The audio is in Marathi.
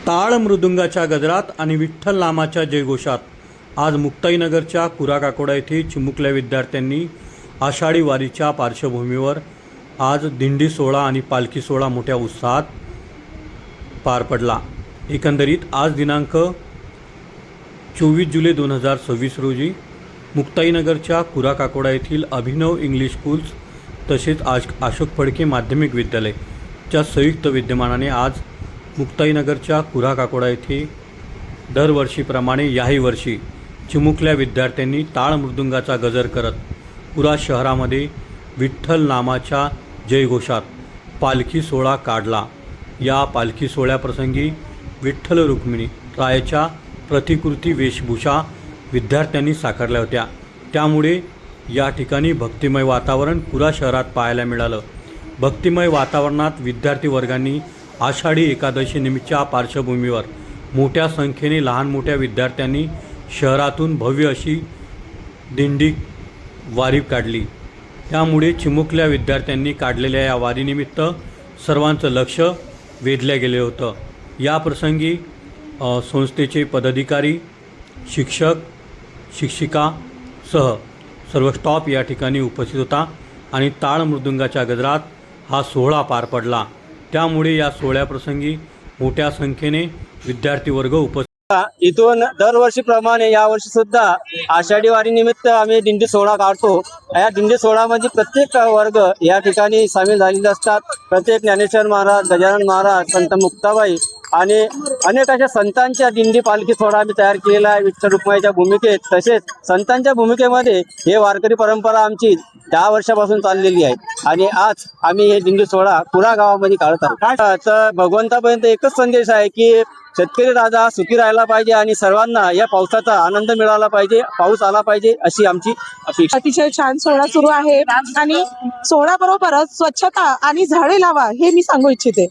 टाळ मृदुंगाच्या गजरात आणि विठ्ठल नामाच्या जयघोषात आज मुक्ताईनगरच्या कुराकाकोडा येथे चिमुकल्या विद्यार्थ्यांनी आषाढी वारीच्या पार्श्वभूमीवर आज दिंडी सोहळा आणि पालखी सोहळा मोठ्या उत्साहात पार पडला। एकंदरीत आज दिनांक 24 जुलै 2026 रोजी मुक्ताईनगरच्या कुराकाकोडा येथील अभिनव इंग्लिश स्कूल्स तसेच अशोक फडके माध्यमिक विद्यालयच्या संयुक्त विद्यमानाने आज मुक्ताईनगरच्या कुराकाकोडा येथे दरवर्षीप्रमाणे याही वर्षी चिमुकल्या विद्यार्थ्यांनी टाळ मृदुंगाचा गजर करत पुरा शहरामध्ये विठ्ठल नामाच्या जयघोषात पालखी सोहळा काढला। या पालखी सोहळ्याप्रसंगी विठ्ठल रुक्मिणी रायाच्या प्रतिकृती वेशभूषा विद्यार्थ्यांनी साकारल्या होत्या। त्यामुळे या ठिकाणी भक्तिमय वातावरण पुरा शहरात पाहायला मिळालं। भक्तिमय वातावरणात विद्यार्थी वर्गांनी आषाढी एकादशी निमित्तच्या पार्श्वभूमीवर मोठ्या संख्येने लहान मोठ्या विद्यार्थ्यांनी शहरातून भव्य अशी दिंडी वारी काढली। त्यामुळे चिमुकल्या विद्यार्थ्यांनी काढलेल्या या वारीनिमित्त सर्वांचं लक्ष वेधले गेले होतं। या प्रसंगी संस्थेचे पदाधिकारी, शिक्षक, शिक्षिका सह सर्व स्टाफ या ठिकाणी उपस्थित होता आणि टाळ मृदुंगाच्या गजरात हा सोहळा पार पडला। त्यामुळे या सोहळ्याप्रसंगी मोठ्या संख्येने विद्यार्थी वर्ग उपस्थित इथून दरवर्षीप्रमाणे यावर्षी सुद्धा आषाढी वारी निमित्त आम्ही दिंडी सोहळा काढतो। या दिंडी सोहळ्यामध्ये प्रत्येक वर्ग या ठिकाणी सामील झालेले असतात। प्रत्येक ज्ञानेश्वर महाराज, गजानन महाराज, संत मुक्ताबाई आणि अनेक अशा संतांच्या दिंडी पालखी सोहळा आम्ही तयार केलेला आहे विठ्ठल रुक्माईच्या भूमिकेत। तसेच संतांच्या भूमिकेमध्ये हे वारकरी परंपरा आमची 10 वर्षापासून चाललेली आहे आणि आज आम्ही हे दिंडी सोहळा पुरा गावामध्ये काढत आहोत। तर भगवंतापर्यंत एकच संदेश आहे की शेतकरी राजा सुखी राहायला पाहिजे आणि सर्वांना या पावसाचा आनंद मिळाला पाहिजे, पाऊस आला पाहिजे अशी आमची अपेक्षा। अतिशय छान सोहळा सुरू आहे आणि सोहळ्याबरोबरच स्वच्छता आणि झाडे लावा हे मी सांगू इच्छिते।